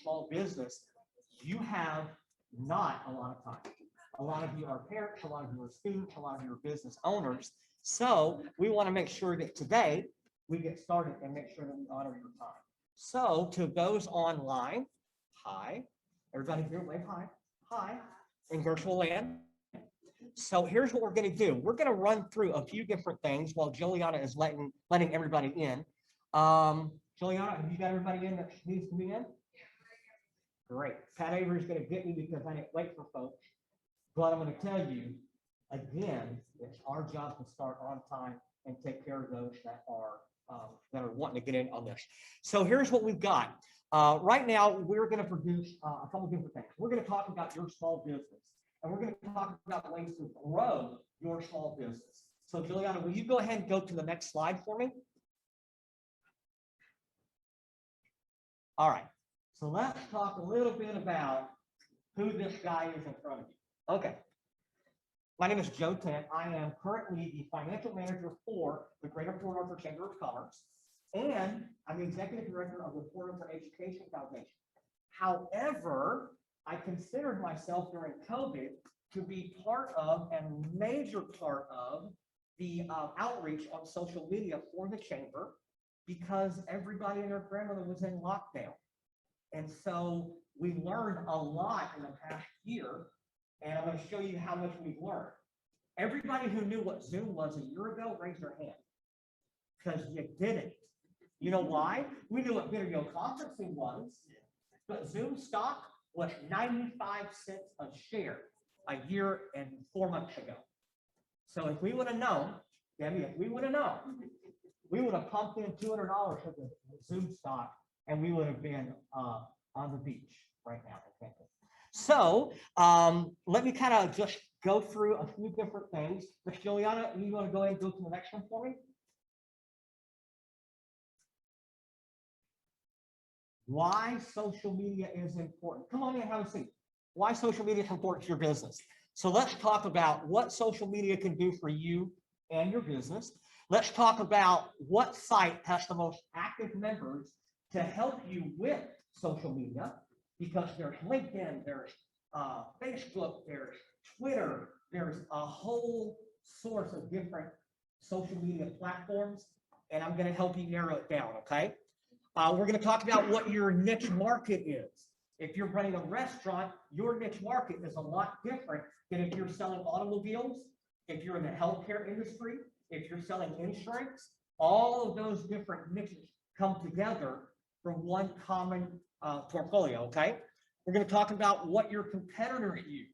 small business, you have not a lot of time. A lot of you are parents, a lot of you are students, a lot of you are business owners. So we want to make sure that today we get started and make sure that we honor your time. So to those online, hi, everybody here, wave hi, hi, in virtual land. So here's what we're going to do. We're going to run through a few different things while Juliana is letting everybody in. Juliana, have you got everybody in that needs to be in? Great. Pat Avery is going to get me because I didn't wait for folks. But I'm going to tell you, again, it's our job to start on time and take care of those that are wanting to get in on this. So here's what we've got. Right now, we're going to produce a couple of different things. We're going to talk about your small business, and we're going to talk about ways to grow your small business. So Juliana, will you go ahead and go to the next slide for me? All right. So let's talk a little bit about who this guy is in front of you. Okay. My name is Joe Tent. I am currently the financial manager for the Greater Port Arthur Chamber of Commerce, and I'm the executive director of the Port Arthur Education Foundation. However, I considered myself during COVID to be part of and major part of the outreach on social media for the chamber because everybody and their grandmother was in lockdown. And so we learned a lot in the past year, and I'm going to show you how much we've learned. Everybody who knew what Zoom was a year ago, raise their hand, because you didn't. You know why? We knew what video conferencing was, but Zoom stock was 95 cents a share a year and 4 months ago. So if we would have known, Debbie, if we would have known, we would have pumped in $200 for the Zoom stock, and we would have been on the beach right now. So let me kind of just go through a few different things. Ms. Juliana, you want to go ahead and go to the next one for me? Why social media is important. Come on in, have a seat. Why social media is important to your business. So let's talk about what social media can do for you and your business. Let's talk about what site has the most active members to help you with social media, because there's LinkedIn, there's Facebook, there's Twitter, there's a whole source of different social media platforms, and I'm going to help you narrow it down, okay? We're going to talk about what your niche market is. If you're running a restaurant, your niche market is a lot different than if you're selling automobiles, if you're in the healthcare industry, if you're selling insurance. All of those different niches come together for one common portfolio, okay? We're going to talk about what your competitors use.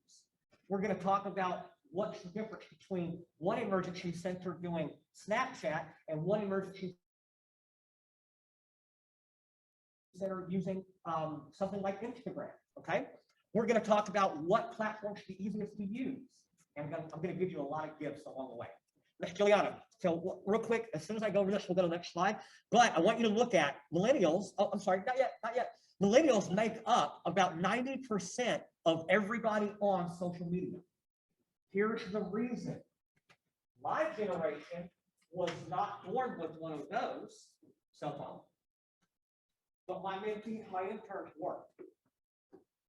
We're going to talk about what's the difference between one emergency center doing Snapchat and one emergency center using something like Instagram, okay? We're going to talk about what platforms are the easiest to use. And I'm going to give you a lot of gifts along the way. Ms. Juliana, so real quick, as soon as I go over this, we'll go to the next slide. But I want you to look at millennials. Oh, I'm sorry, not yet. Millennials make up about 90% of everybody on social media. Here's the reason. My generation was not born with one of those cell phones, but my interns were.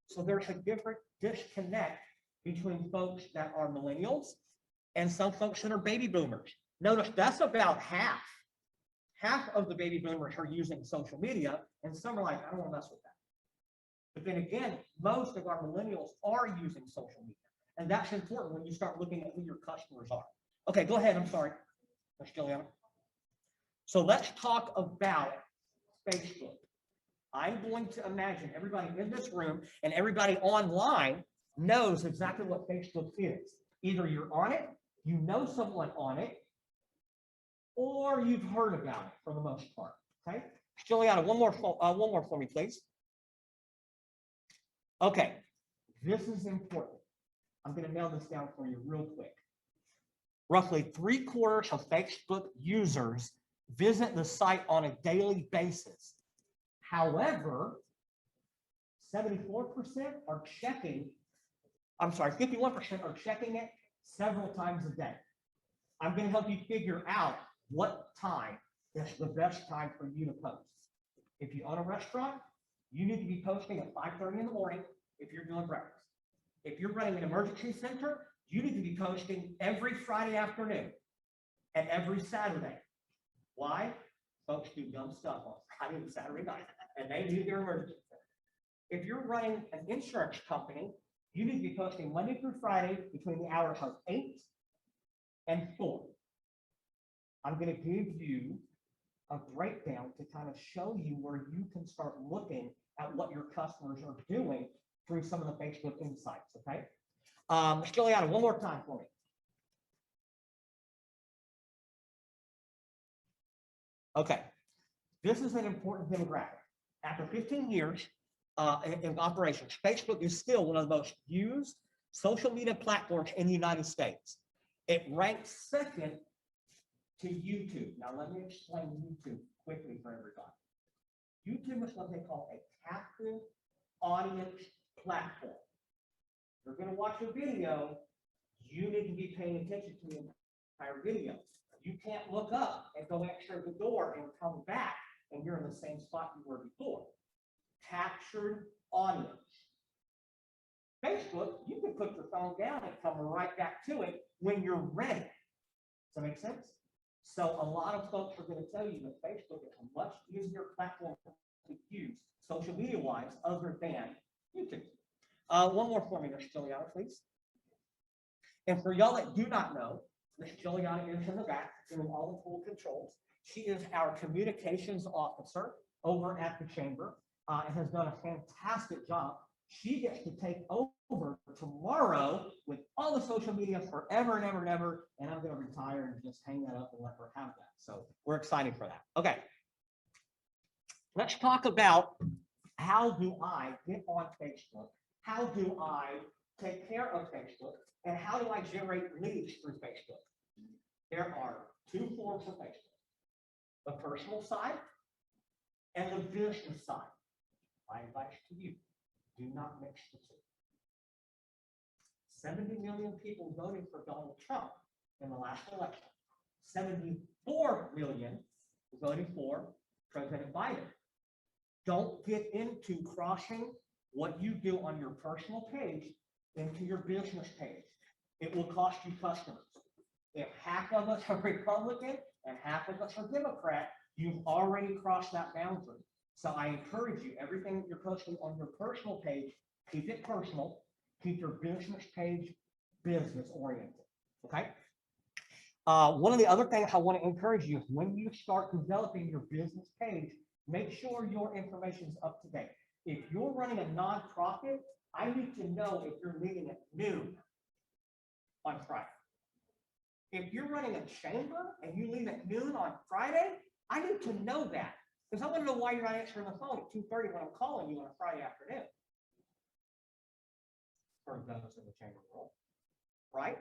So there's a different disconnect between folks that are millennials and some folks that are baby boomers. Notice that's about half. Half of the baby boomers are using social media, and some are like, I don't want to mess with that. But then again, most of our millennials are using social media. And that's important when you start looking at who your customers are. Okay, go ahead. I'm sorry, Ms. Juliana. So let's talk about Facebook. I'm going to imagine everybody in this room and everybody online knows exactly what Facebook is. Either you're on it, you know someone on it, or you've heard about it for the most part. Okay, Juliana, one more for me, please. Okay, this is important. I'm going to nail this down for you real quick. Roughly 3/4 of Facebook users visit the site on a daily basis. However, 74% are checking, 51% are checking it several times a day. I'm going to help you figure out what time is the best time for you to post. If you own a restaurant, you need to be posting at 5:30 in the morning if you're doing breakfast. If you're running an emergency center, you need to be posting every Friday afternoon and every Saturday. Why? Folks do dumb stuff on Friday and Saturday night, and they need their emergency center. If you're running an insurance company, you need to be posting Monday through Friday between the hours of 8 and 4. I'm going to give you a breakdown to kind of show you where you can start looking at what your customers are doing through some of the Facebook insights, okay? Ms. Giuliana, one more time for me. Okay, this is an important demographic. After 15 years in operations, Facebook is still one of the most used social media platforms in the United States. It ranks second to YouTube. Now, let me explain YouTube quickly for everybody. YouTube is what they call a captive audience platform. If you're going to watch a video, you need to be paying attention to the entire video. You can't look up and go answer the door and come back and you're in the same spot you were before. Captured audience. Facebook, you can put your phone down and come right back to it when you're ready. Does that make sense? So a lot of folks are going to tell you that Facebook is a much easier platform to use social media wise other than YouTube. One more for me, Ms. Giuliana, please. And for y'all that do not know, Ms. Giuliana is in the back doing all the full controls. She is our communications officer over at the chamber and has done a fantastic job. She gets to take over tomorrow with all the social media forever and ever and ever, and I'm going to retire and just hang that up and let her have that. So we're excited for that. Okay, let's talk about how do I get on Facebook? How do I take care of Facebook? And how do I generate leads through Facebook? There are two forms of Facebook, the personal side and the business side. My advice to you, do not mix the two. 70 million people voted for Donald Trump in the last election. 74 million voted for President Biden. Don't get into crossing what you do on your personal page into your business page. It will cost you customers. If half of us are Republican and half of us are Democrat, you've already crossed that boundary. So I encourage you, everything that you're posting on your personal page, keep it personal, keep your business page business oriented, okay? One of the other things I want to encourage you is when you start developing your business page, make sure your information is up to date. If you're running a nonprofit, I need to know if you're meeting at noon on Friday. If you're running a chamber and you leave at noon on Friday, I need to know that because I want to know why you're not answering the phone at 2:30 when I'm calling you on a Friday afternoon. For those in the chamber world, right?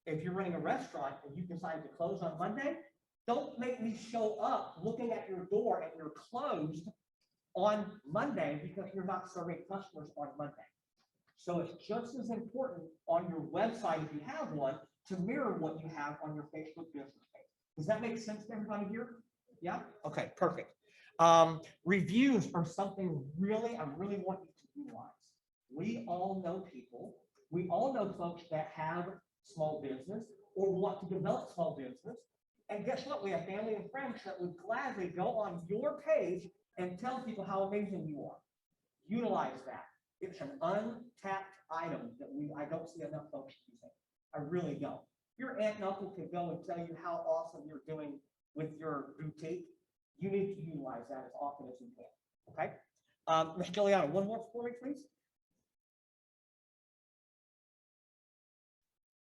If you're running a restaurant and you decide to close on Monday, don't make me show up looking at your door and you're closed on Monday because you're not serving customers on Monday. So it's just as important on your website, if you have one, to mirror what you have on your Facebook business page. Does that make sense to everybody here? Yeah? Okay, perfect. Reviews are something I really want you to utilize. We all know people, we all know folks that have small business or want to develop small business. And guess what? We have family and friends that would gladly go on your page and tell people how amazing you are. Utilize that. It's an untapped item that I don't see enough folks using. I really don't. Your aunt and uncle can go and tell you how awesome you're doing with your boutique. You need to utilize that as often as you can. Okay. Ms. Giuliana, one more for me, please.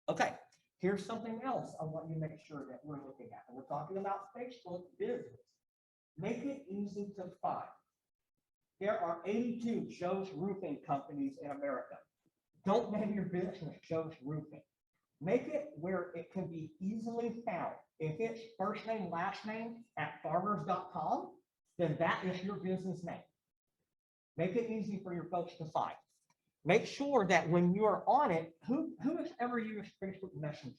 Okay. Here's something else I want you to make sure that we're looking at. And we're talking about Facebook business. Make it easy to find. There are 82 Joe's Roofing companies in America. Don't name your business Joe's Roofing. Make it where it can be easily found. If it's first name, last name at farmers.com, then that is your business name. Make it easy for your folks to find. Make sure that when you're on it, who has ever used Facebook Messenger?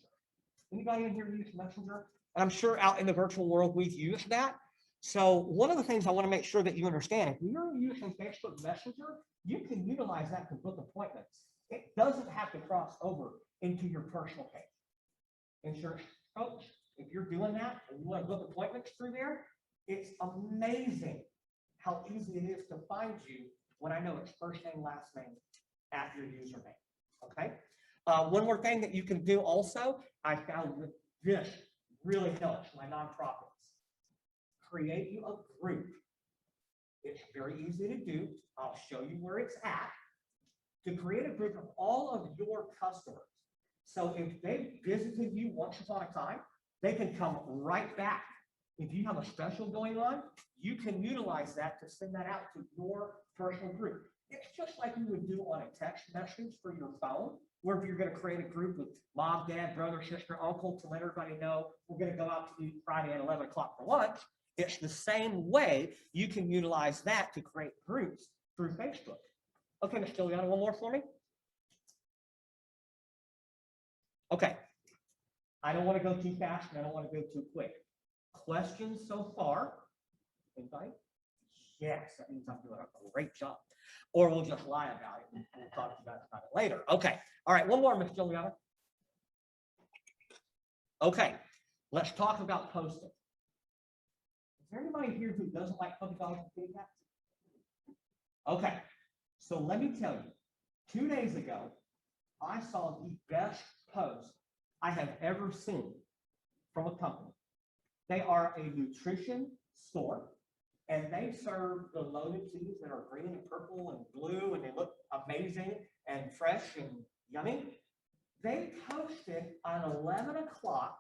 Anybody in here use Messenger? And I'm sure out in the virtual world, we've used that. So one of the things I want to make sure that you understand, if you're using Facebook Messenger, you can utilize that to book appointments. It doesn't have to cross over into your personal page. Insurance folks, if you're doing that and you want to book appointments through there, it's amazing how easy it is to find you when I know it's first name, last name at your username. Okay. One more thing that you can do also, I found that this really helps my nonprofits. Create you a group. It's very easy to do. I'll show you where it's at. To create a group of all of your customers. So if they visited you once upon a time, they can come right back. If you have a special going on, you can utilize that to send that out to your personal group. It's just like you would do on a text message for your phone, where if you're going to create a group with mom, dad, brother, sister, uncle, to let everybody know we're going to go out to eat Friday at 11 o'clock for lunch. It's the same way you can utilize that to create groups through Facebook. Okay, Ms. Giuliano, one more for me. Okay. I don't want to go too fast and I don't want to go too quick. Questions so far? Anybody? Yes, that means I'm doing a great job. Or we'll just lie about it and we'll talk about it later. Okay. All right, one more, Ms. Giuliano. Okay, let's talk about posting. Is there anybody here who doesn't like puppy dogs and kitty cats? Okay, so let me tell you, 2 days ago, I saw the best post I have ever seen from a company. They are a nutrition store, and they serve the loaded cheese that are green and purple and blue, and they look amazing and fresh and yummy. They posted on 11 o'clock,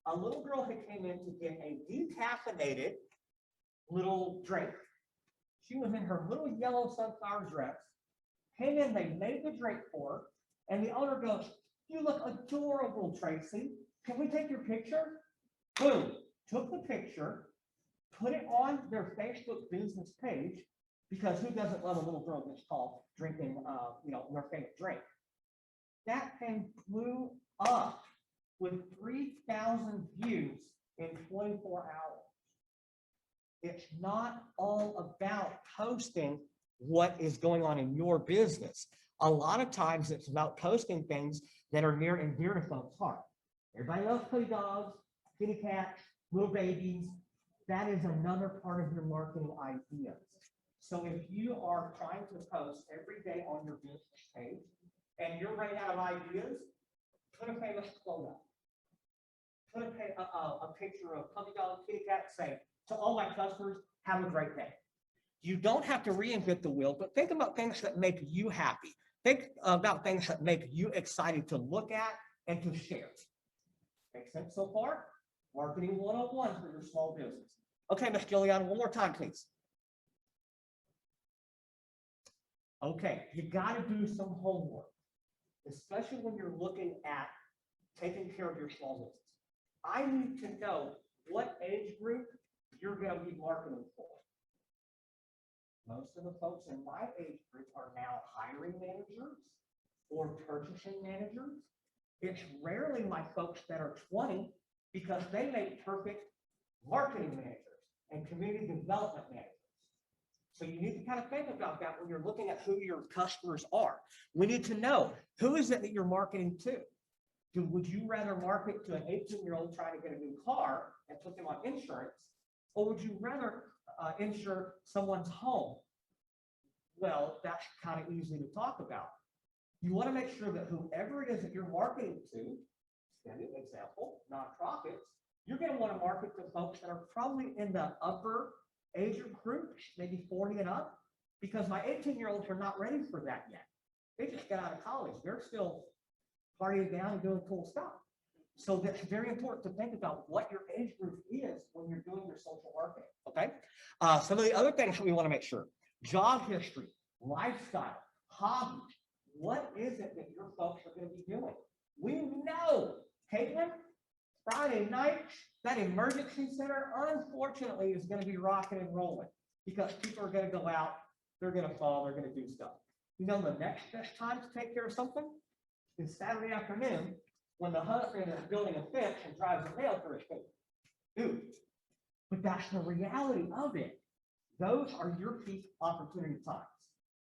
a little girl who came in to get a decaffeinated little drink. She was in her little yellow sunflower dress, came in, they made the drink for her, and the owner goes, "You look adorable, Tracy. Can we take your picture?" Boom, took the picture, put it on their Facebook business page, because who doesn't love a little girl this tall drinking, their favorite drink? That thing blew up with 3,000 views in 24 hours. It's not all about posting what is going on in your business. A lot of times it's about posting things that are near and dear to folks' heart. Everybody loves puppy dogs, kitty cats, little babies. That is another part of your marketing ideas. So if you are trying to post every day on your business page and you're running out of ideas, put a famous quote up. Put a picture of puppy dog, kitty cat, say, "To all my customers, have a great day." You don't have to reinvent the wheel, but think about things that make you happy. Think about things that make you excited to look at and to share. Make sense so far? Marketing 101 for your small business. Okay, Ms. Giuliano, one more time, please. Okay, you got to do some homework, especially when you're looking at taking care of your small business. I need to know what age group you're going to be marketing for. Most of the folks in my age group are now hiring managers or purchasing managers. It's rarely my folks that are 20, because they make perfect marketing managers and community development managers. So you need to kind of think about that when you're looking at who your customers are. We need to know, who is it that you're marketing to? Would you rather market to an 18-year-old trying to get a new car and put them on insurance, or would you rather insure someone's home? Well, that's kind of easy to talk about. You want to make sure that whoever it is that you're marketing to, standard example, nonprofits, you're going to want to market to folks that are probably in the upper age group, maybe 40 and up, because my 18-year-olds are not ready for that yet. They just got out of college. They're still partying down and doing cool stuff. So that's very important to think about what your age group is when you're doing your social marketing, okay? Some of the other things that we want to make sure: job history, lifestyle, hobbies. What is it that your folks are going to be doing? We know, Caitlin, Friday night, that emergency center, unfortunately, is going to be rocking and rolling, because people are going to go out, they're going to fall, they're going to do stuff. You know, the next best time to take care of something is Saturday afternoon, when the husband is building a fence and drives a nail through his feet. Dude, but that's the reality of it. Those are your peak opportunity times.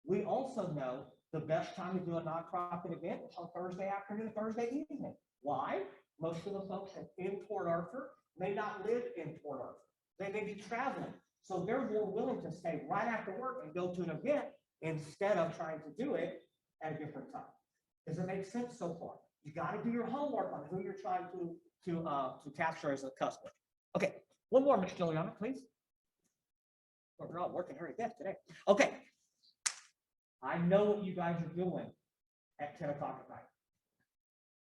We also know the best time to do a nonprofit event is on Thursday afternoon, Thursday evening. Why? Most of the folks in Port Arthur may not live in Port Arthur. They may be traveling. So they're more willing to stay right after work and go to an event instead of trying to do it at a different time. Does it make sense so far? You got to do your homework on who you're trying to capture as a customer. Okay, one more, Ms. Juliana, please. Well, we're all working very deaf today. Okay. I know what you guys are doing at 10 o'clock at night.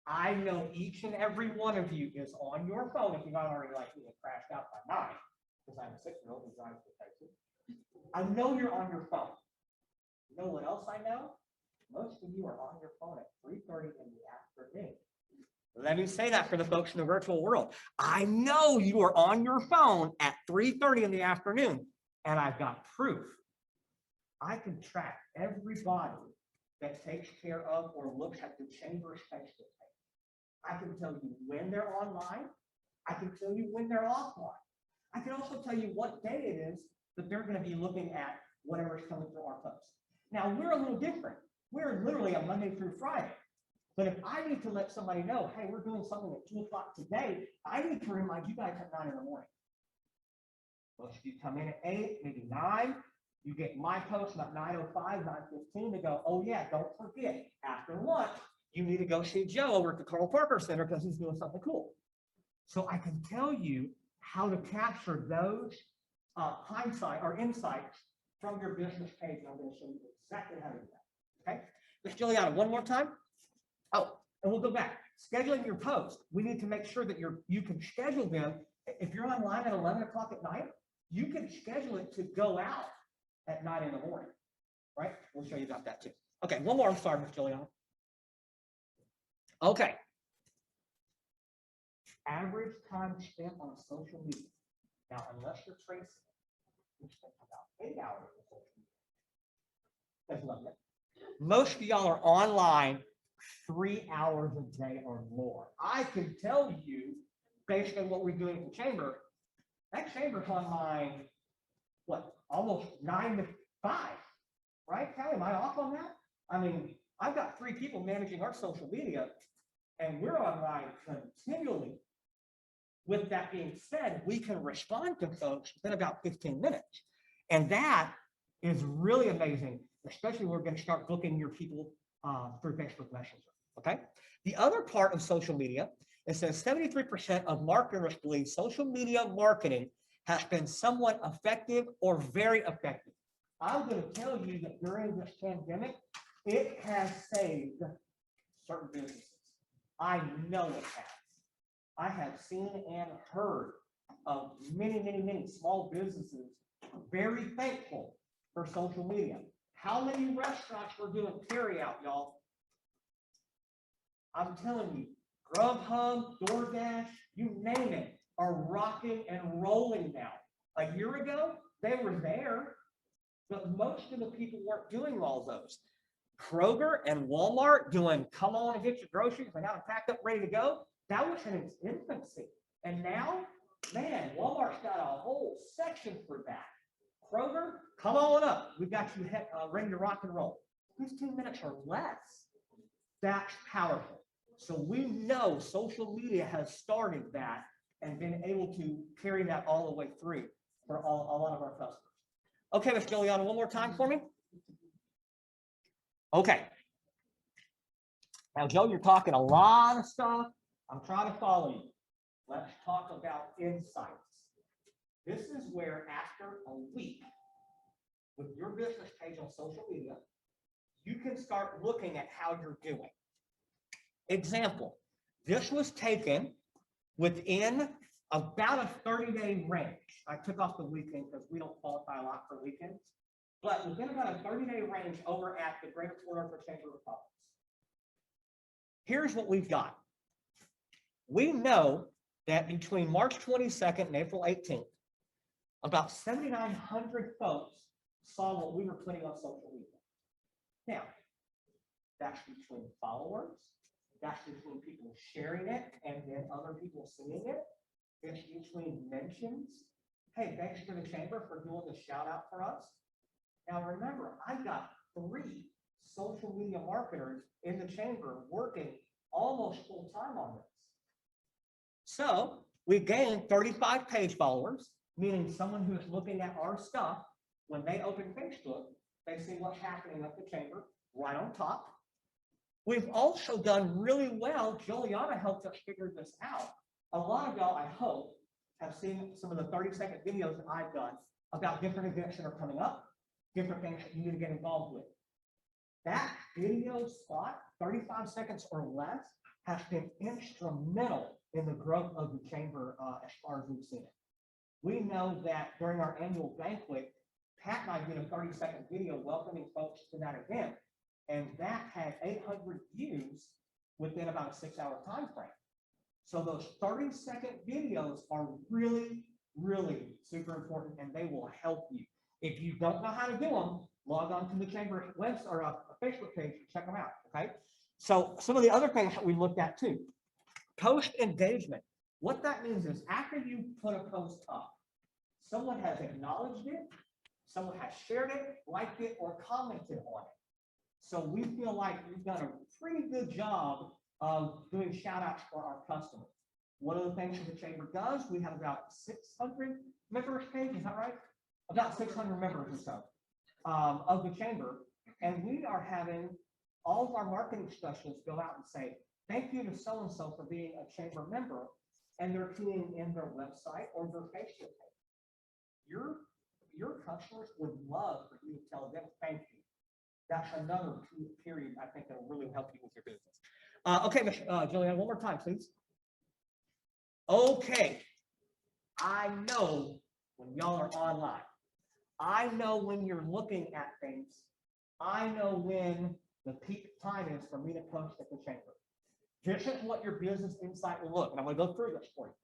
I know each and every one of you is on your phone, if you're not already like being crashed out by 9, because I'm a 6-year-old who drives to Texas. I know you're on your phone. You know what else I know? Most of you are on your phone at 3:30 in the afternoon. Let me say that for the folks in the virtual world. I know you are on your phone at 3:30 in the afternoon, and I've got proof. I can track everybody that takes care of or looks at the chamber's Facebook page. I can tell you when they're online. I can tell you when they're offline. I can also tell you what day it is that they're going to be looking at whatever's coming through our post. Now, we're a little different. We're literally a Monday through Friday. But if I need to let somebody know, hey, we're doing something at 2 o'clock today, I need to remind you guys at 9 in the morning. Most of you come in at 8, maybe 9. You get my post about 9:05, 9:15 to go, oh yeah, don't forget, after lunch, you need to go see Joe over at the Carl Parker Center because he's doing something cool. So I can tell you how to capture those hindsight or insights from your business page. I'm going to show you exactly how to do that. Okay, Ms. Juliana, one more time. Oh, and we'll go back. Scheduling your post. We need to make sure that you can schedule them. If you're online at 11 o'clock at night, you can schedule it to go out at 9 in the morning, right? We'll show you about that too. Okay, one more. I'm sorry, Ms. Juliana. Okay. Average time spent on social media. Now, unless you're tracing, you spend about 8 hours on social media. That's lovely. Most of y'all are online 3 hours a day or more. I can tell you, based on what we're doing at the chamber, that chamber's online, what, almost 9 to 5, right? Callie, am I off on that? I mean, I've got 3 people managing our social media, and we're online continually. With that being said, we can respond to folks within about 15 minutes. And that is really amazing, especially when we're going to start booking your people through Facebook Messenger. Okay. The other part of social media is that 73% of marketers believe social media marketing has been somewhat effective or very effective. I'm going to tell you that during this pandemic, it has saved certain businesses. I know it has. I have seen and heard of many, many, many small businesses very thankful for social media. How many restaurants were doing carry out, y'all? I'm telling you, Grubhub, DoorDash, you name it, are rocking and rolling now. A year ago, they were there, but most of the people weren't doing all those. Kroger and Walmart doing come on and get your groceries, I got them packed up, ready to go. That was in its infancy. And now, man, Walmart's got a whole section for that. Kroger, come on up. We've got you ready to rock and roll. 15 minutes or less. That's powerful. So we know social media has started that and been able to carry that all the way through for a lot of our customers. Okay, Ms. Juliana, one more time for me. Okay. Now, Joe, you're talking a lot of stuff. I'm trying to follow you. Let's talk about insights. This is where after a week with your business page on social media, you can start looking at how you're doing. Example, this was taken within about a 30-day range. I took off the weekend because we don't qualify a lot for weekends, but within about a 30-day range over at the Greater Port Arthur Chamber of Commerce. Here's what we've got. We know that between March 22nd and April 18th, about 7,900 folks saw what we were putting on social media. Now, that's between followers, that's between people sharing it and then other people seeing it. It's between mentions hey, thanks to the chamber for doing the shout out for us. Now remember, I've got 3 social media marketers in the chamber working almost full time on this. So we gained 35 page followers, meaning someone who's looking at our stuff, when they open Facebook, they see what's happening at the chamber right on top. We've also done really well. Juliana helped us figure this out. A lot of y'all, I hope, have seen some of the 30-second videos that I've done about different events that are coming up, different things that you need to get involved with. That video spot, 35 seconds or less, has been instrumental in the growth of the chamber as far as we've seen it. We know that during our annual banquet, Pat and I did a 30-second video welcoming folks to that event, and that had 800 views within about a 6-hour time frame. So those 30-second videos are really, really super important, and they will help you. If you don't know how to do them, log on to the chamber website or a Facebook page and check them out, okay? So some of the other things that we looked at too, post engagement. What that means is after you put a post up, someone has acknowledged it, someone has shared it, liked it, or commented on it. So we feel like we've done a pretty good job of doing shout outs for our customers. One of the things that the chamber does, we have about 600 members page, is that right? About 600 members or so of the chamber. And we are having all of our marketing specialists go out and say, thank you to so-and-so for being a chamber member. And they're putting in their website or their Facebook page. Your customers would love for you to tell them thank you. That's another period I think that will really help you with your business. Okay, Julianne, one more time, please. Okay, I know when y'all are online. I know when you're looking at things. I know when the peak time is for me to post at the chamber. This is what your business insight will look, and I'm going to go through this for you.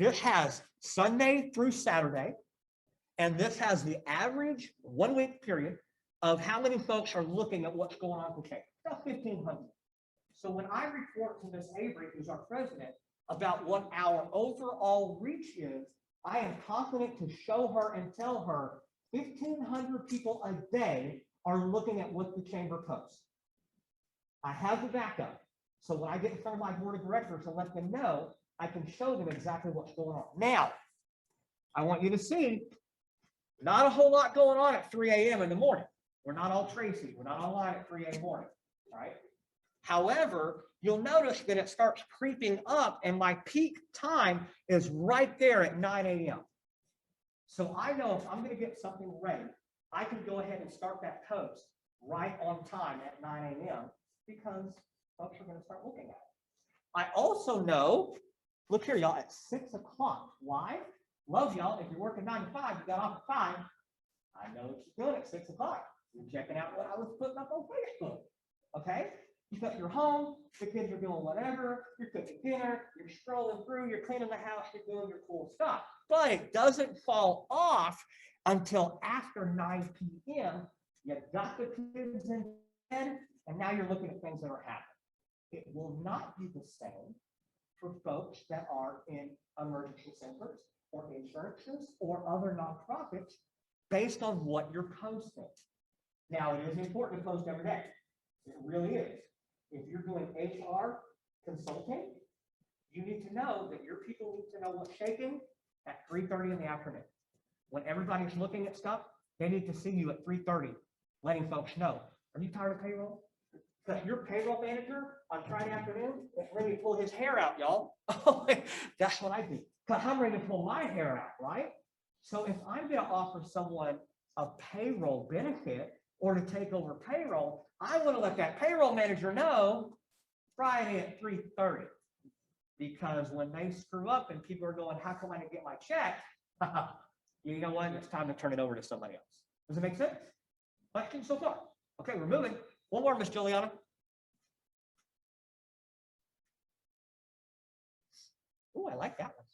This has Sunday through Saturday, and this has the average 1-week period of how many folks are looking at what's going on with the chamber. About 1,500. So when I report to Ms. Avery, who's our president, about what our overall reach is, I am confident to show her and tell her 1,500 people a day are looking at what the chamber posts. I have the backup. So when I get in front of my board of directors and let them know, I can show them exactly what's going on. Now, I want you to see, not a whole lot going on at 3 a.m. in the morning. We're not all Tracy. We're not online at 3 a.m. morning, all right? However, you'll notice that it starts creeping up, and my peak time is right there at 9 a.m. So I know if I'm going to get something ready, I can go ahead and start that post right on time at 9 a.m. because folks are going to start looking at it. I also know, look here, y'all, at 6 o'clock. Why? Love y'all. If you're working 9 to 5, you got off at 5. I know what you're doing at 6 o'clock. You're checking out what I was putting up on Facebook. Okay? Because you're home, the kids are doing whatever, you're cooking dinner, you're strolling through, you're cleaning the house, you're doing your cool stuff. But it doesn't fall off until after 9 p.m. You got the kids in bed, and now you're looking at things that are happening. It will not be the same for folks that are in emergency centers or insurances or other nonprofits based on what you're posting. Now, it is important to post every day. It really is. If you're doing HR consulting, you need to know that your people need to know what's shaking at 3:30 in the afternoon. When everybody's looking at stuff, they need to see you at 3:30, letting folks know. Are you tired of payroll? Because your payroll manager on Friday afternoon is ready to pull his hair out, y'all. That's what I do. Because I'm ready to pull my hair out, right? So if I'm going to offer someone a payroll benefit or to take over payroll, I want to let that payroll manager know Friday at 3:30. Because when they screw up and people are going, how come I didn't get my check? You know what? It's time to turn it over to somebody else. Does it make sense? Questions so far? Okay, we're moving. One more, Miss Juliana. Oh, I like that one.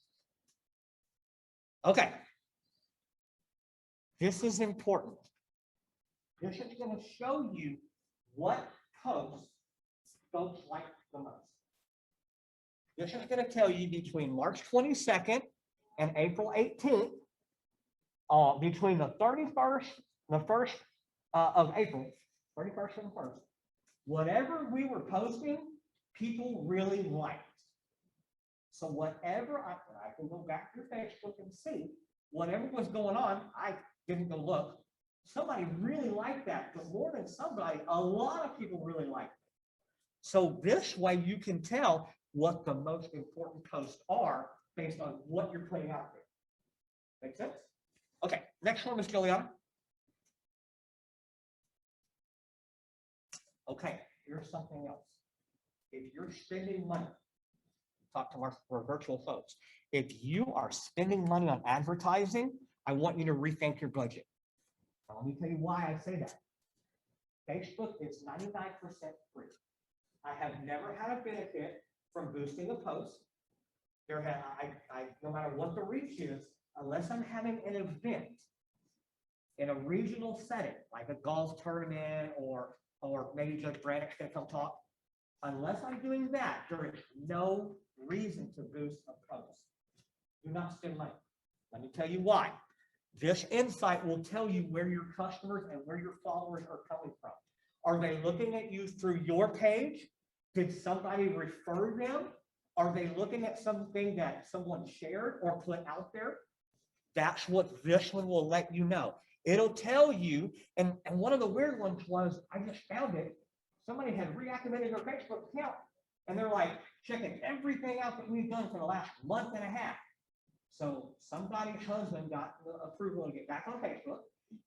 Okay. This is important. This is going to show you what posts folks like the most. This is going to tell you between March 22nd and April 18th, between the 31st, the 1st of April, 31st and the 1st, whatever we were posting, people really liked. So whatever, I can go back to Facebook and see, whatever was going on, I didn't go look. Somebody really liked that, but more than somebody, a lot of people really liked it. So this way you can tell what the most important posts are based on what you're putting out there. Make sense? Okay, next one, Ms. Juliana. Okay, here's something else. If you're spending money, talk to our virtual folks. If you are spending money on advertising, I want you to rethink your budget. Now, let me tell you why I say that. Facebook is 99% free. I have never had a benefit from boosting a post. No matter what the reach is, unless I'm having an event in a regional setting, like a golf tournament or maybe Judge Brannick's gonna come talk, unless I'm doing that, there is no reason to boost a post. Do not spend money. Let me tell you why. This insight will tell you where your customers and where your followers are coming from. Are they looking at you through your page? Did somebody refer them? Are they looking at something that someone shared or put out there? That's what this one will let you know. It'll tell you, and one of the weird ones was, I just found it, somebody had reactivated their Facebook account, and they're like checking everything out that we've done for the last month and a half. So somebody's husband got the approval to get back on Facebook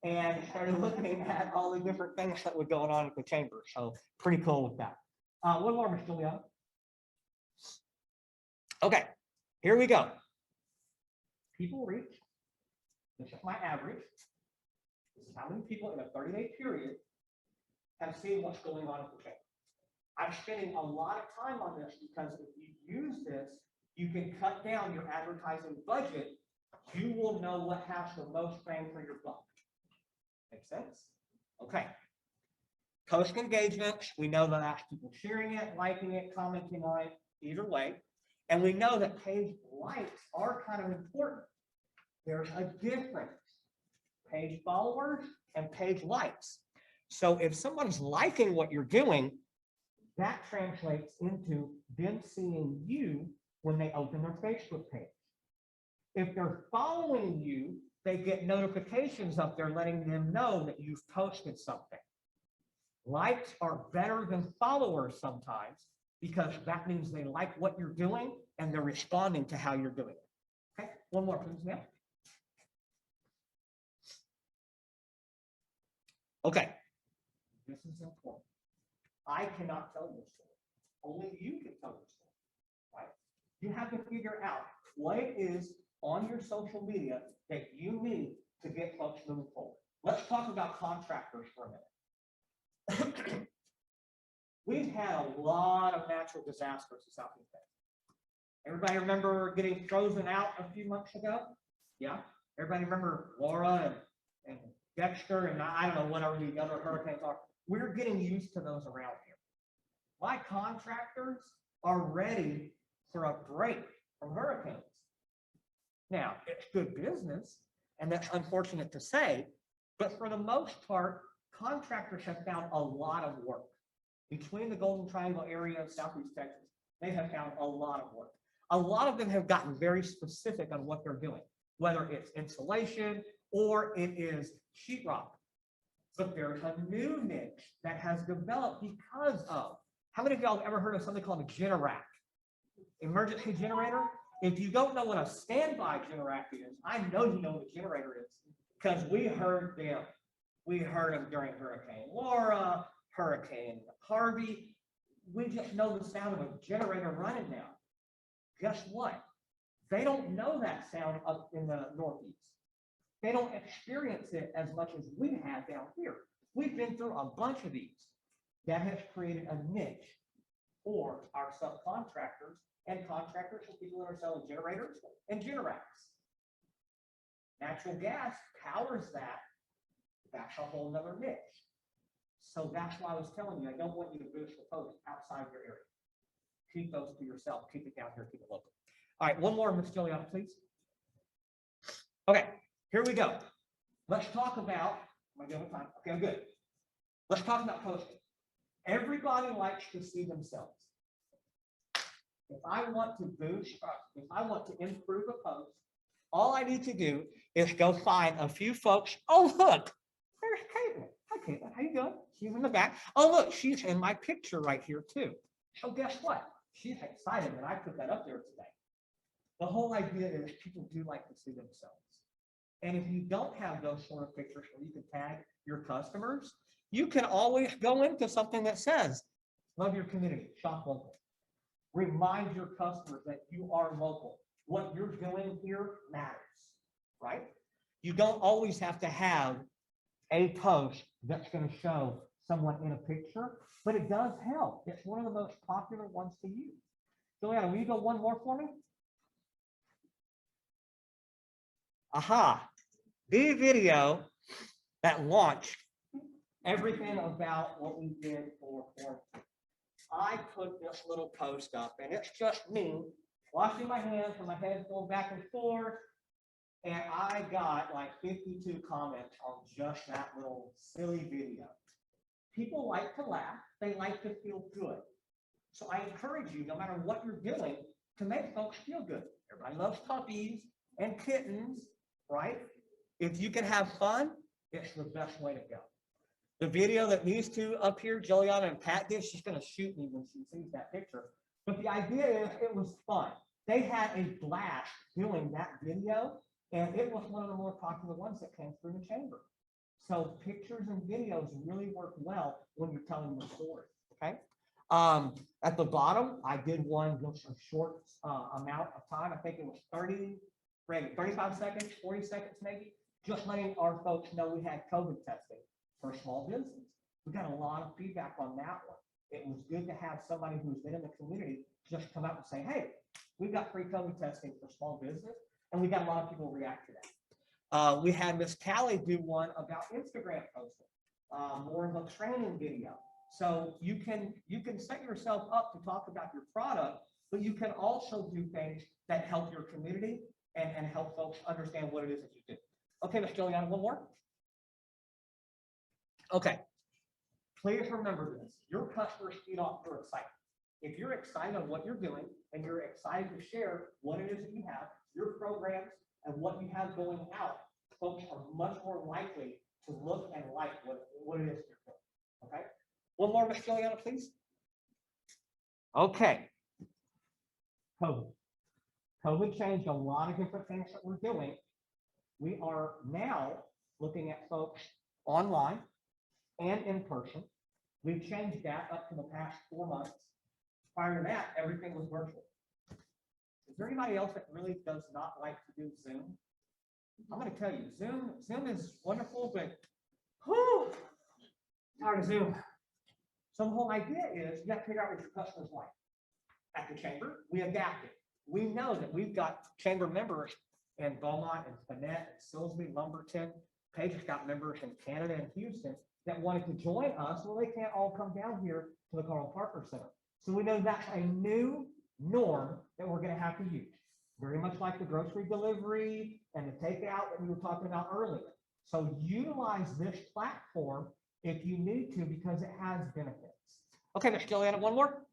and started looking at all the different things that were going on at the chamber. So pretty cool with that. One more, Ms. Juliana. Okay, here we go. People reach. This is my average. This is how many people in a 30-day period have seen what's going on at the chamber. I'm spending a lot of time on this because if you use this, you can cut down your advertising budget. You will know what has the most bang for your buck. Make sense? Okay. Post engagements, we know that that's people sharing it, liking it, commenting on it, either way. And we know that page likes are kind of important. There's a difference. Page followers and page likes. So if someone's liking what you're doing, that translates into them seeing you when they open their Facebook page. If they're following you, they get notifications up there letting them know that you've posted something. Likes are better than followers sometimes because that means they like what you're doing and they're responding to how you're doing it. Okay, one more, please, ma'am. Okay, this is important. I cannot tell your story. Only you can tell your story, right? You have to figure out what it is on your social media that you need to get folks moving forward. Let's talk about contractors for a minute. We've had a lot of natural disasters in Southeast Texas. Everybody remember getting frozen out a few months ago? Yeah. Everybody remember Laura and Dexter and I don't know whatever the other hurricanes are. We're getting used to those around here. My contractors are ready for a break from hurricanes. Now, it's good business, and that's unfortunate to say, but for the most part, contractors have found a lot of work. Between the Golden Triangle area of Southeast Texas, they have found a lot of work. A lot of them have gotten very specific on what they're doing, whether it's insulation or it is sheetrock. But there's a new niche that has developed because of, how many of y'all have ever heard of something called a Generac? Emergency generator? If you don't know what a standby Generac is, I know you know what a generator is because we heard them. We heard them during Hurricane Laura, Hurricane Harvey. We just know the sound of a generator running now. Guess what? They don't know that sound up in the Northeast. They don't experience it as much as we have down here. We've been through a bunch of these. That has created a niche for our subcontractors and contractors and people that are selling generators and Generacs. Natural gas powers that. That's a whole nother niche. So that's why I was telling you, I don't want you to boost the post outside your area. Keep those to yourself. Keep it down here. Keep it local. All right, one more, Ms. Juliana, please. Okay, here we go. Let's talk about, am I doing time? Okay, I'm good. Let's talk about posting. Everybody likes to see themselves. If I want to boost, if I want to improve a post, all I need to do is go find a few folks. Oh, look, there's Caitlin. Hi, Caitlin. How you doing? She's in the back. Oh, look, she's in my picture right here, too. So guess what? She's excited that I put that up there today. The whole idea is people do like to see themselves. And if you don't have those sort of pictures where you can tag your customers, you can always go into something that says, love your community, shop local. Remind your customers that you are local. What you're doing here matters, right? You don't always have to have a post that's going to show someone in a picture, but it does help. It's one of the most popular ones to use. Juliana, will you go one more for me? Aha, the video that launched everything about what we did for quarantine. I put this little post up, and it's just me washing my hands and my head's going back and forth. And I got like 52 comments on just that little silly video. People like to laugh, they like to feel good. So I encourage you, no matter what you're doing, to make folks feel good. Everybody loves puppies and kittens, right? If you can have fun, it's the best way to go. The video that these two up here, Juliana and Pat did, she's going to shoot me when she sees that picture. But the idea is it was fun. They had a blast doing that video, and it was one of the more popular ones that came through the chamber. So pictures and videos really work well when you're telling the story, okay? At the bottom, I did one just a short amount of time. I think it was 35 seconds, 40 seconds maybe, just letting our folks know we had COVID testing for small business. We got a lot of feedback on that one. It was good to have somebody who's been in the community just come out and say, hey, we've got free COVID testing for small business, and we got a lot of people react to that. We had Miss Callie do one about Instagram posting, more of a training video. So you can set yourself up to talk about your product, but you can also do things that help your community and help folks understand what it is that you do. Okay, Ms. Juliana, one more. Okay, please remember this. Your customers feed off your excitement. If you're excited on what you're doing and you're excited to share what it is that you have, your programs and what you have going out, folks are much more likely to look and like what it is you're doing. Okay, one more, Ms. Juliana, please. Okay, COVID changed a lot of different things that we're doing. We are now looking at folks online and in person. We've changed that up to the past 4 months. Prior to that, everything was virtual. Is there anybody else that really does not like to do Zoom? I'm going to tell you, Zoom is wonderful, but whew, tired of Zoom. So the whole idea is you got to figure out what your customers like. At the chamber, we adapted. We know that we've got chamber members in Beaumont and Gwinnett and Silsbee, Lumberton. Paige has got members in Canada and Houston that wanted to join us. Well, they can't all come down here to the Carl Parker Center. So we know that's a new norm that we're going to have to use. Very much like the grocery delivery and the takeout that we were talking about earlier. So utilize this platform if you need to, because it has benefits. Okay, Ms. Juliana, one more.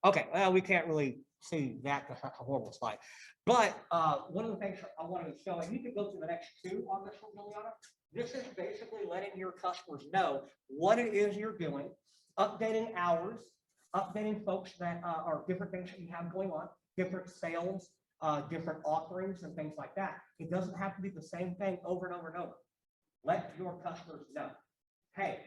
Okay, well, we can't really see that because that's a horrible slide. But one of the things I wanted to show, and you can go to the next two on this one, Juliana. This is basically letting your customers know what it is you're doing, updating hours, updating folks that are different things that you have going on, different sales, different offerings and things like that. It doesn't have to be the same thing over and over and over. Let your customers know, hey,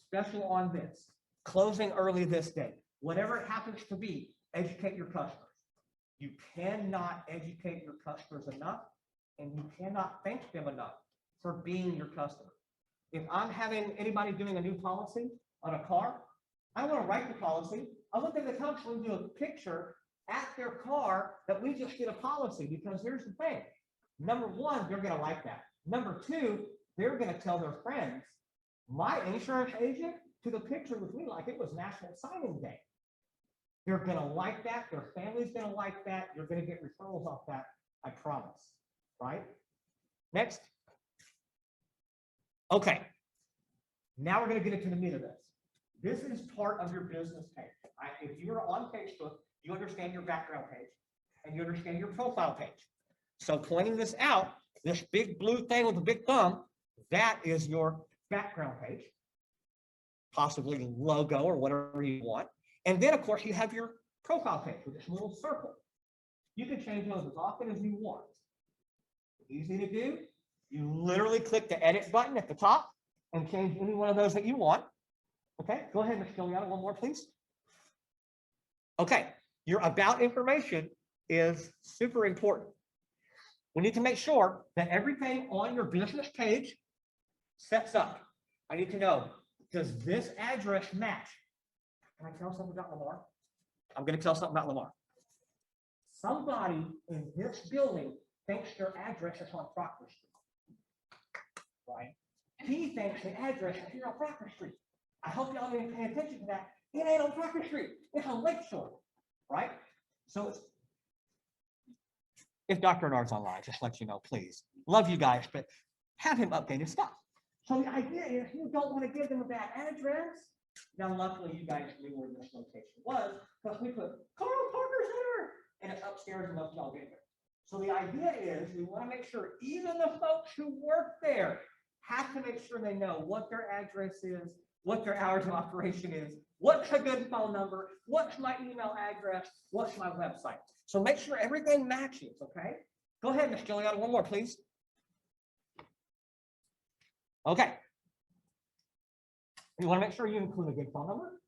special on this, closing early this day, whatever it happens to be, educate your customers. You cannot educate your customers enough, and you cannot thank them enough for being your customer. If I'm having anybody doing a new policy on a car, I want to write the policy. I want them to come and do a picture at their car that we just did a policy, because here's the thing. Number one, they're going to like that. Number two, they're going to tell their friends, my insurance agent took a picture with me like it was National Signing Day. They're going to like that. Their family's going to like that. You're going to get referrals off that, I promise, right? Next. Okay, now we're going to get into the meat of this. This is part of your business page. If you are on Facebook, you understand your background page and you understand your profile page. So pointing this out, this big blue thing with a big thumb, that is your background page, possibly logo or whatever you want. And then, of course, you have your profile page with this little circle. You can change those as often as you want. Easy to do. You literally click the edit button at the top and change any one of those that you want. Okay, go ahead, Ms. Giuliano, one more, please. Okay, your about information is super important. We need to make sure that everything on your business page sets up. I need to know, does this address match? Can I tell something about Lamar? I'm going to tell something about Lamar. Somebody in this building thinks their address is on Proctor Street. Right? He thinks the address is here on Proctor Street. I hope y'all didn't pay attention to that. It ain't on Proctor Street. It's on Lakeshore. Right? So it's, if Dr. Bernard's online, just let you know, please. Love you guys, but have him update his stuff. So the idea is you don't want to give them a bad address. Now, luckily, you guys knew where this location was because we put Carl Parker Center and it's upstairs and let y'all get there. So the idea is we want to make sure even the folks who work there have to make sure they know what their address is, what their hours of operation is, what's a good phone number, what's my email address, what's my website. So make sure everything matches, okay? Go ahead, Ms. Giuliano, one more, please. Okay. You want to make sure you include a good phone number,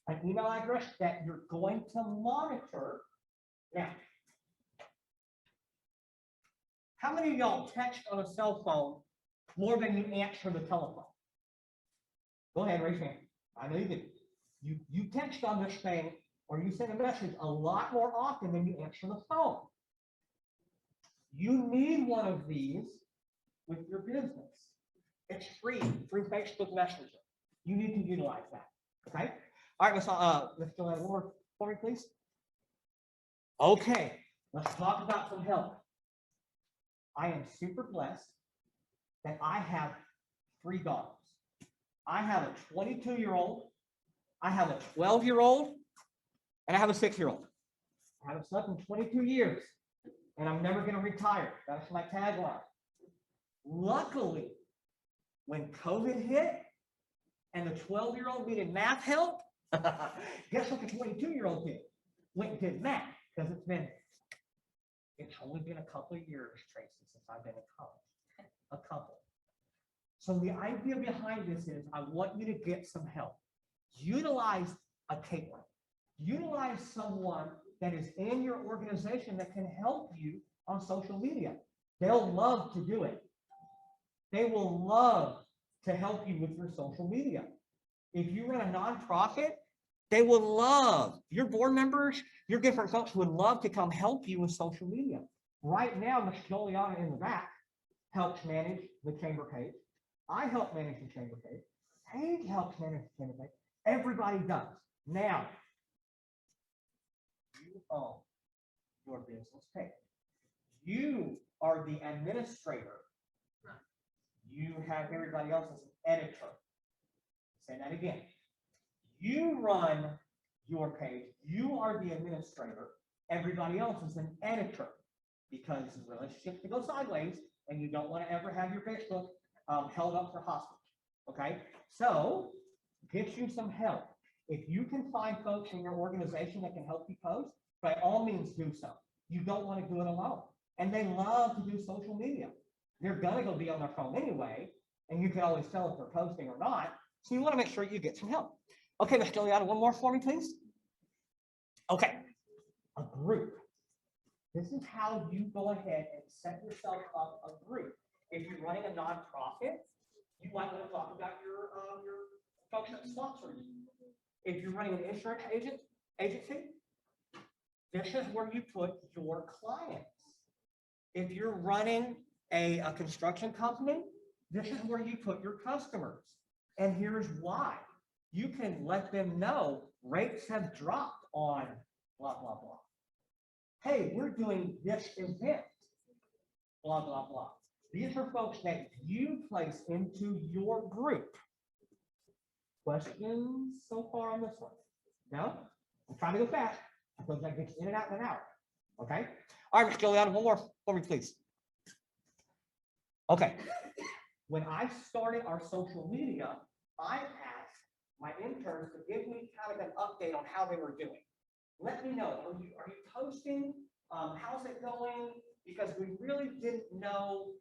an email address that you're going to monitor. Now, how many of y'all text on a cell phone more than you answer the telephone? Go ahead, raise your hand. I know you do. You text on this thing or you send a message a lot more often than you answer the phone. You need one of these with your business. It's free through Facebook Messenger. You need to utilize that. Okay. All right, let's go ahead more for me, please. Okay, let's talk about some help. I am super blessed that I have 3 daughters. I have a 22-year-old, I have a 12-year-old, and I have a 6-year-old. I haven't slept in 22 years, and I'm never going to retire. That's my tagline. Luckily, when COVID hit and the 12-year-old needed math help, guess what the 22-year-old did? Went and did math, because it's only been a couple of years, Tracy, since I've been in college. A couple. So the idea behind this is I want you to get some help. Utilize a Caitlin. Utilize someone that is in your organization that can help you on social media. They'll love to do it. They will love to help you with your social media. If you run a nonprofit, they will love, your board members, your different folks would love to come help you with social media. Right now, Ms. Giuliano in the back helps manage the chamber page. I help manage the chamber page. Paige helps manage the chamber page. Everybody does. Now, you own your business page. You are the administrator. You have everybody else as an editor. Say that again. You run your page. You are the administrator. Everybody else is an editor because relationships can go sideways and you don't want to ever have your Facebook held up for hostage. Okay? So, get you some help. If you can find folks in your organization that can help you post, by all means do so. You don't want to do it alone. And they love to do social media. They're going to go be on their phone anyway, and you can always tell if they're posting or not. So you want to make sure you get some help. Okay, Ms. Giuliano, one more for me, please. Okay, a group. This is how you go ahead and set yourself up a group. If you're running a nonprofit, you might want to talk about your folks that sponsor you. If you're running an insurance agency, this is where you put your clients. If you're running a construction company, this is where you put your customers. And here's why. You can let them know rates have dropped on blah, blah, blah. Hey, we're doing this event, blah, blah, blah. These are folks that you place into your group. Questions so far on this one? No? I'm trying to go fast. I told you I get you in and out in an hour. Okay? All right, Ms. Giuliano, one more for me, please. Okay. When I started our social media, I asked my interns to give me kind of an update on how they were doing. Let me know, are you posting? How's it going? Because we really didn't know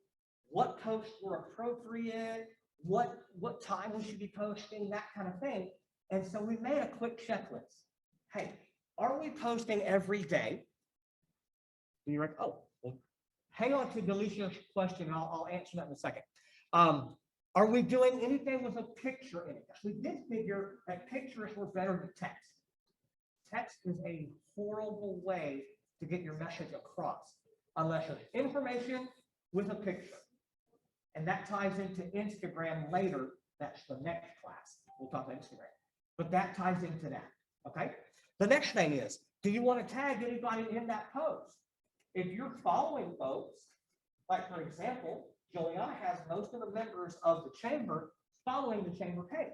what posts were appropriate, what time we should be posting, that kind of thing. And so we made a quick checklist. Hey, are we posting every day? You're like, oh, well, hang on to Delicia's question, and I'll answer that in a second. Are we doing anything with a picture in it? We did figure that pictures were better than text. Text is a horrible way to get your message across, unless it's information with a picture. And that ties into Instagram later. That's the next class. We'll talk about Instagram. But that ties into that, okay? The next thing is, do you want to tag anybody in that post? If you're following folks, like for example, Juliana has most of the members of the chamber following the chamber page.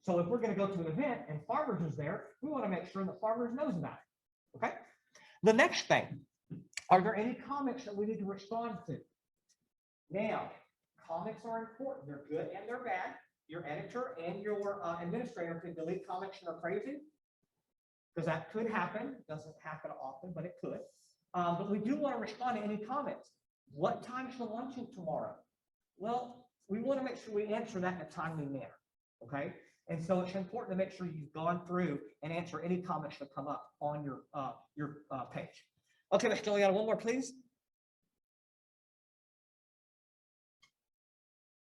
So if we're going to go to an event and Farmers is there, we want to make sure that Farmers knows about it, okay? The next thing, are there any comments that we need to respond to? Now, comments are important. They're good and they're bad. Your editor and your administrator can delete comments that are crazy, because that could happen. It doesn't happen often, but it could. But we do want to respond to any comments. What time is the luncheon tomorrow? Well, we want to make sure we answer that in a timely manner, okay? And so it's important to make sure you've gone through and answer any comments that come up on your page. Okay, Ms. Giuliano, one more, please.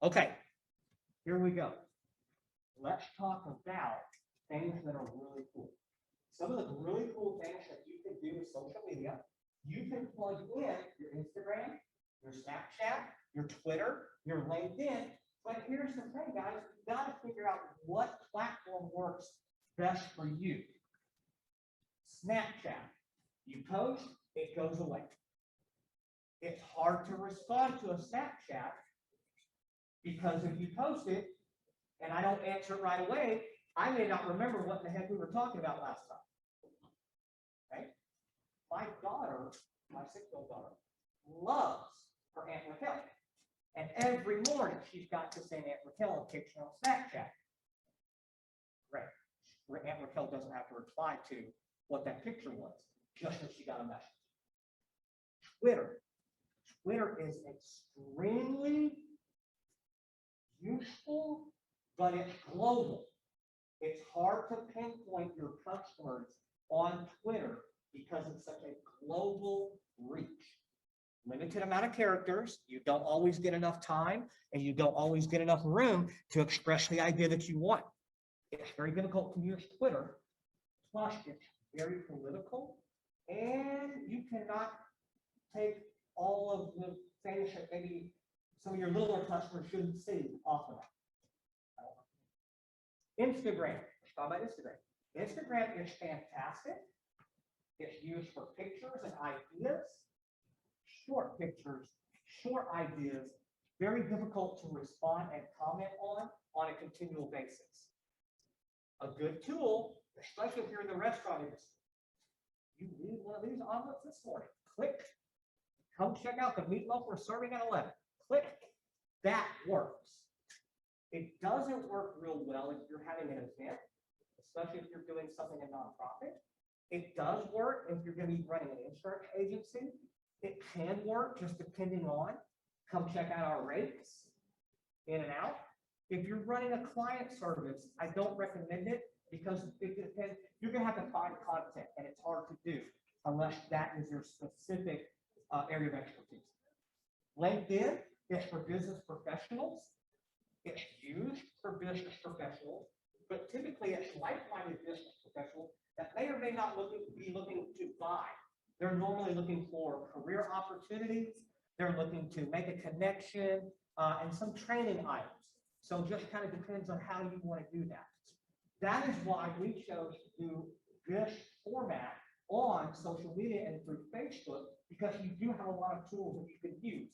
Okay, here we go. Let's talk about things that are really cool. Some of the really cool things that you can do with social media, you can plug in your Instagram, your Snapchat, your Twitter, your LinkedIn. But here's the thing, guys, you got to figure out what platform works best for you. Snapchat, you post, it goes away. It's hard to respond to a Snapchat because if you post it and I don't answer it right away, I may not remember what the heck we were talking about last time. Okay? My daughter, my 6-year-old daughter, loves her Aunt Raquel. And every morning she's got to send Aunt Raquel a picture on Snapchat. Right. Aunt Raquel doesn't have to reply to what that picture was, just that she got a message. Twitter. Twitter is extremely useful, but it's global. It's hard to pinpoint your customers on Twitter because it's such a global reach. Limited amount of characters, you don't always get enough time, and you don't always get enough room to express the idea that you want. It's very difficult to use Twitter, plus it's very political, and you cannot take all of the things that maybe some of your littler customers shouldn't see off of that. Instagram, let's talk about Instagram. Instagram is fantastic. It's used for pictures and ideas. Short pictures, short ideas, very difficult to respond and comment on a continual basis. A good tool, especially if you're in the restaurant industry. You need one of these omelets this morning. Click. Come check out the meatloaf we're serving at 11. Click. That works. It doesn't work real well if you're having an event, especially if you're doing something in nonprofit. It does work if you're going to be running an insurance agency. It can work just depending on, come check out our rates, in and out. If you're running a client service, I don't recommend it because it depends. You're going to have to find content, and it's hard to do unless that is your specific area of expertise. LinkedIn is for business professionals. It's used for business professionals, but typically it's like-minded business professionals that may or may not be looking to buy. They're normally looking for career opportunities. They're looking to make a connection and some training items. So it just kind of depends on how you want to do that. That is why we chose to do this format on social media and through Facebook, because you do have a lot of tools that you can use.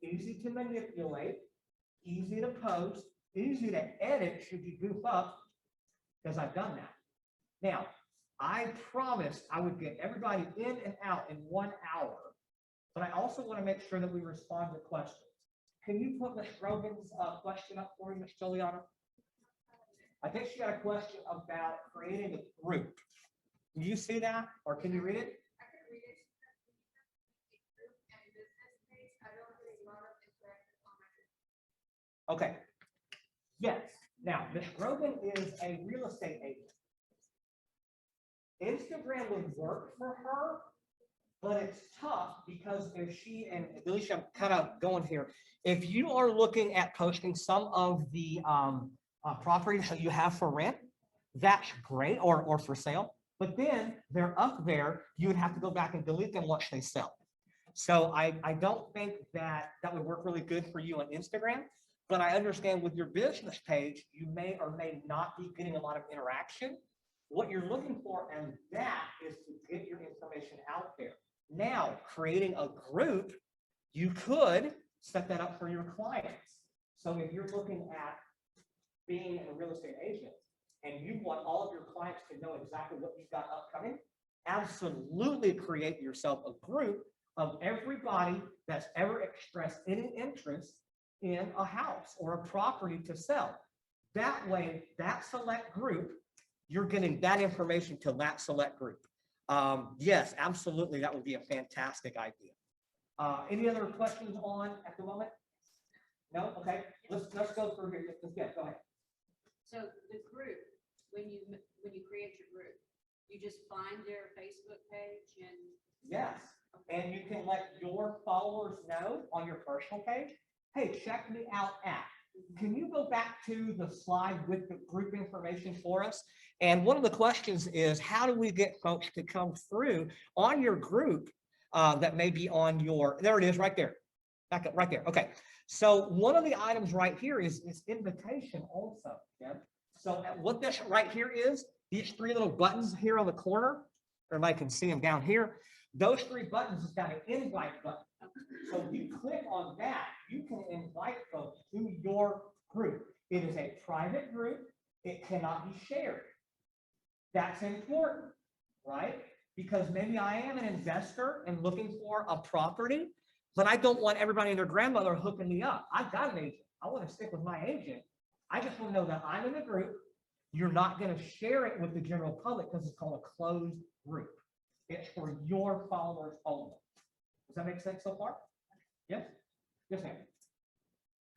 easy to manipulate, easy to post, easy to edit should you goof up, because I've done that. Now, I promised I would get everybody in and out in 1 hour, but I also want to make sure that we respond to questions. Can you put Ms. Grogan's question up for me, Ms. Juliana? I think she got a question about creating a group. Do you see that, or can you read it? I can read it. Group and business page. I don't get a lot of interactive on my. Okay. Yes. Now, Ms. Grogan is a real estate agent. Instagram would work for her, but it's tough because if she, and Alicia, I'm kind of going here. If you are looking at posting some of the properties that you have for rent, that's great, or for sale. But then they're up there, you would have to go back and delete them once they sell. So I don't think that would work really good for you on Instagram, but I understand with your business page, you may or may not be getting a lot of interaction. What you're looking for, and that is to get your information out there. Now, creating a group, you could set that up for your clients. So if you're looking at being a real estate agent and you want all of your clients to know exactly what you've got upcoming, absolutely create yourself a group of everybody that's ever expressed any interest in a house or a property to sell. That way, that select group, you're getting that information to that select group. Yes, absolutely, that would be a fantastic idea. Any other questions on at the moment? No? Okay, let's go through here. Go ahead. So the group, when you create your group, you just find their Facebook page and. Yes, and you can let your followers know on your personal page, hey, check me out at. Can you go back to the slide with the group information for us? And one of the questions is, how do we get folks to come through on your group that may be on your, there it is right there. Back up right there. Okay. So one of the items right here is invitation also. Yeah. So what this right here is, these three little buttons here on the corner, everybody can see them down here. Those three buttons has got an invite button. So if you click on that, you can invite folks to your group. It is a private group. It cannot be shared. That's important, right? Because maybe I am an investor and looking for a property, but I don't want everybody and their grandmother hooking me up. I've got an agent. I want to stick with my agent. I just want to know that I'm in a group. You're not going to share it with the general public because it's called a closed group. It's for your followers only. Does that make sense so far? Yes? Yes, ma'am.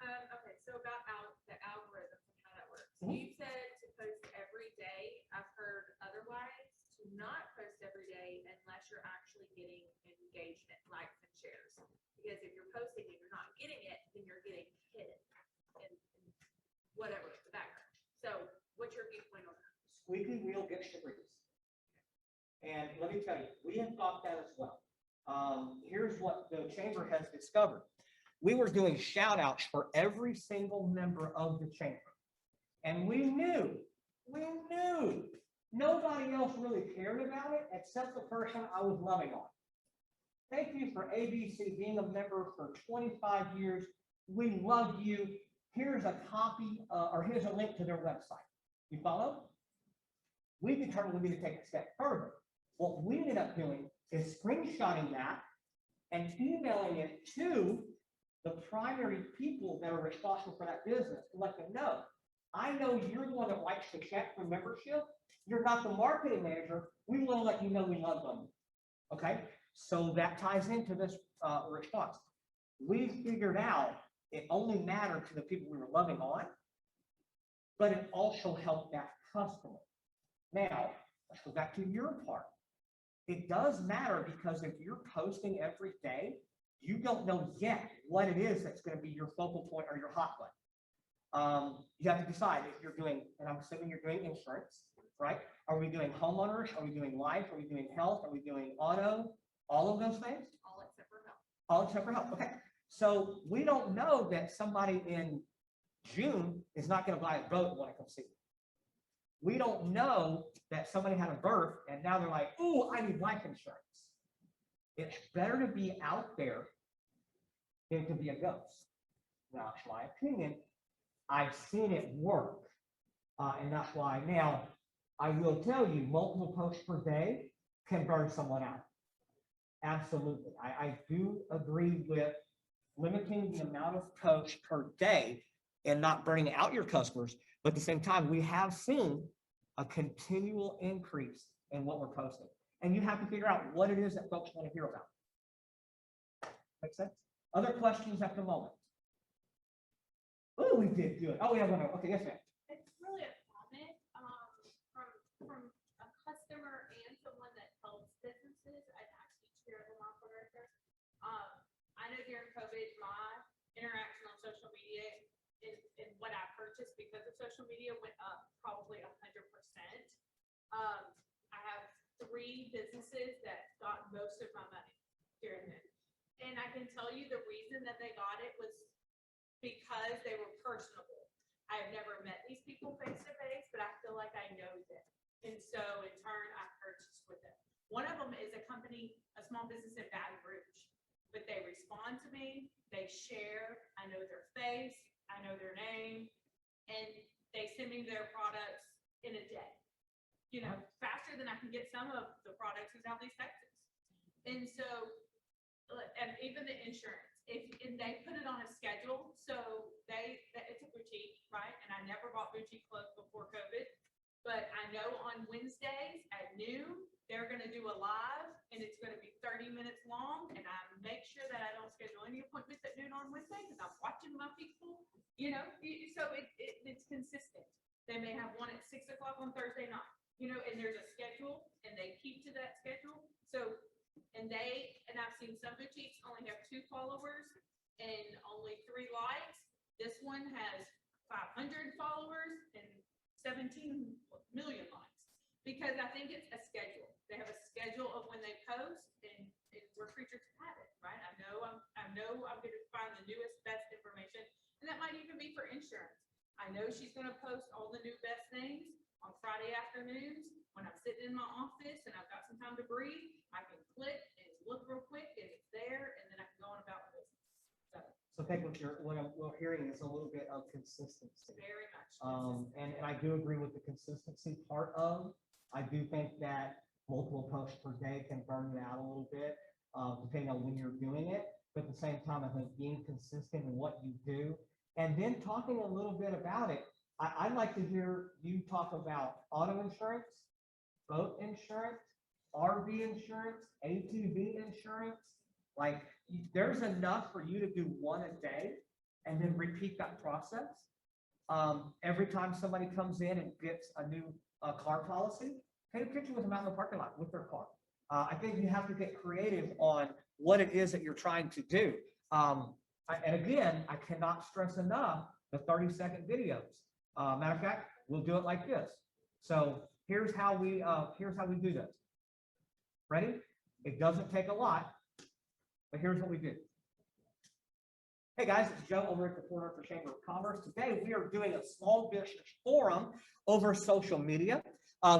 Okay, so about the algorithms and how that works. Mhm. You said to post every day. I've heard otherwise to not post every day unless you're actually getting engagement, likes, and shares. Because if you're posting and you're not getting it, then you're getting hidden in whatever the background. So what's your viewpoint on that? Squeaky wheel gets the grease. And let me tell you, we have thought that as well. Here's what the chamber has discovered. We were doing shout outs for every single member of the chamber. And we knew nobody else really cared about it except the person I was loving on. Thank you for ABC being a member for 25 years. We love you. Here's a copy or here's a link to their website. You follow? We determined we need to take a step further. What we ended up doing is screenshotting that and emailing it to the primary people that are responsible for that business to let them know. I know you're the one that writes the check for membership. You're not the marketing manager. We want to let you know we love them. Okay, so that ties into this response. We figured out it only mattered to the people we were loving on, but it also helped that customer. Now, let's go back to your part. It does matter because if you're posting every day, you don't know yet what it is that's going to be your focal point or your hot button. You have to decide if you're doing, and I'm assuming you're doing insurance, right? Are we doing homeowners? Are we doing life? Are we doing health? Are we doing auto? All of those things? All except for health. All except for health. Okay. So we don't know that somebody in June is not going to buy a boat when I come see you. We don't know that somebody had a birth and now they're like, ooh, I need life insurance. It's better to be out there it to be a ghost. Now, it's my opinion. I've seen it work, and that's why. Now, I will tell you, multiple posts per day can burn someone out. Absolutely. I do agree with limiting the amount of posts per day and not burning out your customers. But at the same time, we have seen a continual increase in what we're posting. And you have to figure out what it is that folks want to hear about. Make sense? Other questions at the moment? Oh, we did good. Oh, we have one more. Okay, yes, ma'am. It's really a comment, from a customer and someone that helps businesses. I'd actually chair the market director. I know during COVID, my interaction on social media and what I purchased because of social media went up probably 100%. I have 3 businesses that got most of my money during this. And I can tell you the reason that they got it was because they were personable. I have never met these people face to face, but I feel like I know them. And so in turn, I purchased with them. One of them is a company, a small business in Baton Rouge, but they respond to me, they share, I know their face, I know their name, and they send me their products in a day. You know, faster than I can get some of the products in Southeast Texas. And so, and even the insurance, and they put it on a schedule, so it's a boutique, right? And I never bought boutique clothes before COVID, but I know on Wednesdays at noon, they're gonna do a live, and it's gonna be 30 minutes long, and I make sure that I don't schedule any appointments at noon on Wednesday, because I'm watching my people, you know, so it's consistent. They may have one at 6 o'clock on Thursday night, you know, and there's a schedule, and they keep to that schedule, so. And I've seen some boutiques only have 2 followers and only 3 likes. This one has 500 followers and 17 million likes because I think it's a schedule. They have a schedule of when they post, and we're creatures of habit, right? I know I'm going to find the newest, best information, and that might even be for insurance. I know she's going to post all the new best things on Friday afternoons when I'm sitting in my office and I've got some time to breathe. I can click and look real quick, and it's there, and then I can go on about the business. So I think what we're hearing is a little bit of consistency. Very much. And I do agree with the consistency part of. I do think that multiple posts per day can burn you out a little bit, depending on when you're doing it. But at the same time, I think being consistent in what you do, and then talking a little bit about it. I'd like to hear you talk about auto insurance, boat insurance, RV insurance, ATV insurance. Like, there's enough for you to do one a day and then repeat that process. Every time somebody comes in and gets a new car policy, take a picture with them out in the parking lot with their car. I think you have to get creative on what it is that you're trying to do. And again, I cannot stress enough the 30-second videos. Matter of fact, we'll do it like this. So here's how we do this. Ready? It doesn't take a lot, but here's what we do. Hey guys, it's Joe over at the Port Arthur Chamber of Commerce. Today we are doing a small business forum over social media.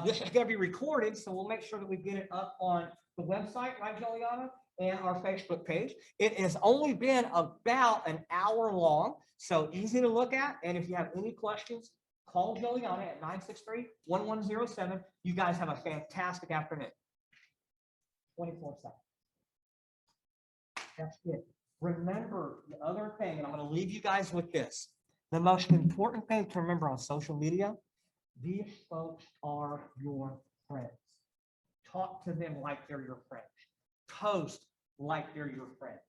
This is going to be recorded, so we'll make sure that we get it up on the website, right, Juliana, and our Facebook page. It has only been about an hour long, so easy to look at. And if you have any questions, call Juliana at 963-1107. You guys have a fantastic afternoon. 24/7. That's it. Remember the other thing, and I'm going to leave you guys with this. The most important thing to remember on social media, these folks are your friends. Talk to them like they're your friends. Post like they're your friends.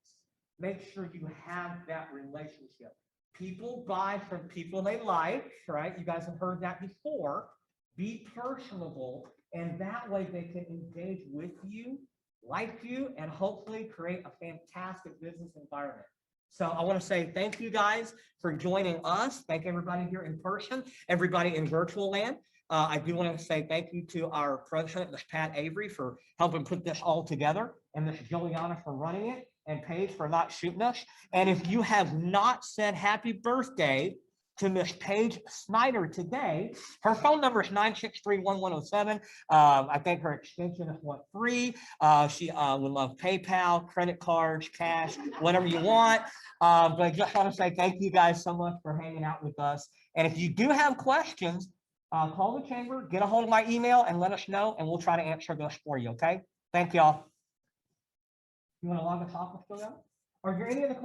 Make sure you have that relationship. People buy from people they like, right? You guys have heard that before. Be personable, and that way they can engage with you, like you, and hopefully create a fantastic business environment. So I want to say thank you guys for joining us. Thank everybody here in person, everybody in virtual land. I do want to say thank you to our president, Ms. Pat Avery, for helping put this all together, and Ms. Juliana for running it, and Paige for not shooting us. And if you have not said happy birthday to Miss Paige Snyder today. Her phone number is 963-1107. I think her extension is 13. She would love PayPal, credit cards, cash, whatever you want. But I just want to say thank you guys so much for hanging out with us. And if you do have questions, call the chamber, get a hold of my email, and let us know, and we'll try to answer those for you, okay? Thank y'all. You want to log us off, Mr. Are there any other